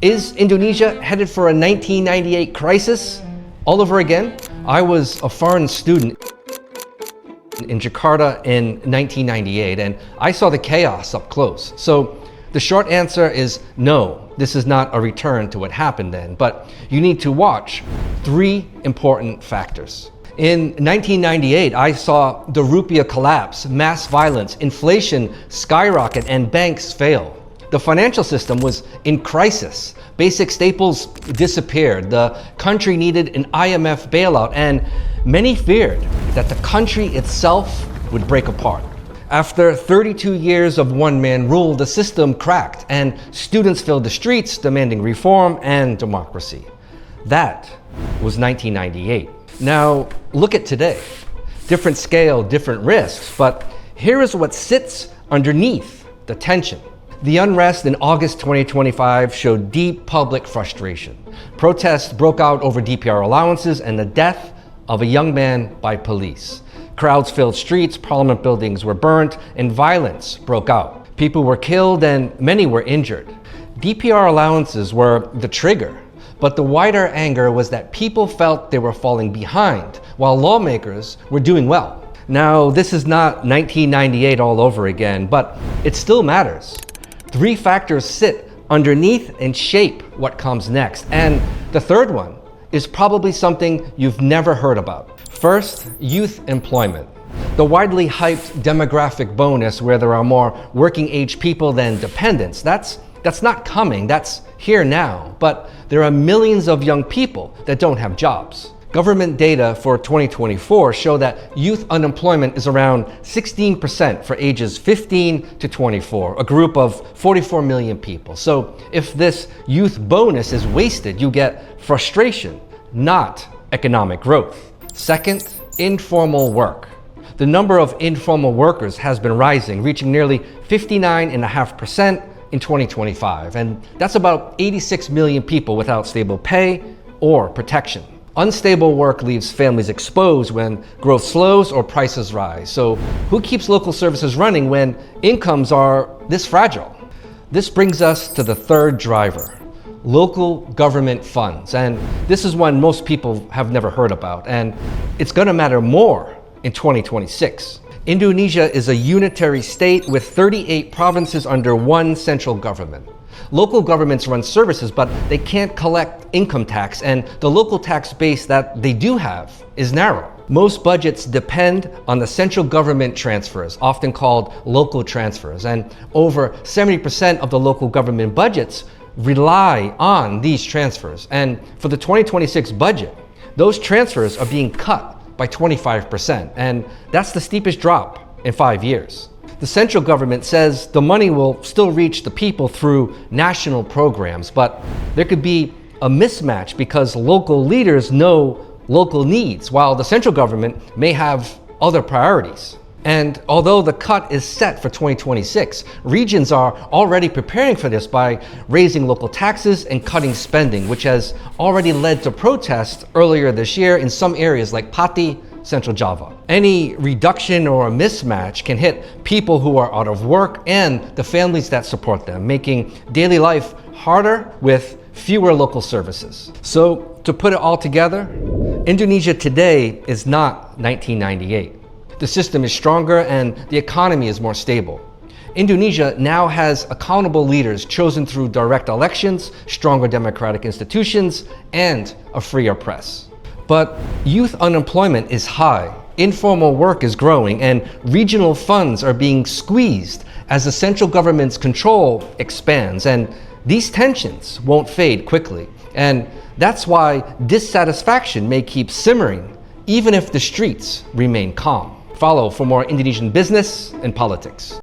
Is Indonesia headed for a 1998 crisis all over again? I was a foreign student in Jakarta in 1998 and I saw the chaos up close. So the short answer is no, this is not a return to what happened then, but you need to watch three important factors. In 1998, I saw the rupiah collapse, mass violence, inflation skyrocket, and banks fail. The financial system was in crisis. Basic staples disappeared. The country needed an IMF bailout, and many feared that the country itself would break apart. After 32 years of one-man rule, the system cracked, and students filled the streets demanding reform and democracy. That was 1998. Now, look at today. Different scale, different risks, but here is what sits underneath the tension. The unrest in August 2025 showed deep public frustration. Protests broke out over DPR allowances and the death of a young man by police. Crowds filled streets, parliament buildings were burnt, and violence broke out. People were killed and many were injured. DPR allowances were the trigger, but the wider anger was that people felt they were falling behind while lawmakers were doing well. Now, this is not 1998 all over again, but it still matters. Three factors sit underneath and shape what comes next. And the third one is probably something you've never heard about. First, youth employment. The widely hyped demographic bonus where there are more working age people than dependents. That's not coming, that's here now. But there are millions of young people that don't have jobs. Government data for 2024 show that youth unemployment is around 16% for ages 15 to 24, a group of 44 million people. So if this youth bonus is wasted, you get frustration, not economic growth. Second, informal work. The number of informal workers has been rising, reaching nearly 59.5% in 2025. And that's about 86 million people without stable pay or protection. Unstable work leaves families exposed when growth slows or prices rise. So who keeps local services running when incomes are this fragile? This brings us to the third driver, local government funds. And this is one most people have never heard about, and it's going to matter more in 2026. Indonesia is a unitary state with 38 provinces under one central government. Local governments run services, but they can't collect income tax, and the local tax base that they do have is narrow. Most budgets depend on the central government transfers, often called local transfers, and over 70% of the local government budgets rely on these transfers. And for the 2026 budget, those transfers are being cut by 25%, and that's the steepest drop in 5 years. The central government says the money will still reach the people through national programs, but there could be a mismatch because local leaders know local needs, while the central government may have other priorities. And although the cut is set for 2026, regions are already preparing for this by raising local taxes and cutting spending, which has already led to protests earlier this year in some areas like Pati, Central Java. Any reduction or a mismatch can hit people who are out of work and the families that support them, making daily life harder with fewer local services. So to put it all together, Indonesia today is not 1998. The system is stronger and the economy is more stable. Indonesia now has accountable leaders chosen through direct elections, stronger democratic institutions, and a freer press. But youth unemployment is high, informal work is growing, and regional funds are being squeezed as the central government's control expands. And these tensions won't fade quickly. And that's why dissatisfaction may keep simmering, even if the streets remain calm. Follow for more Indonesian business and politics.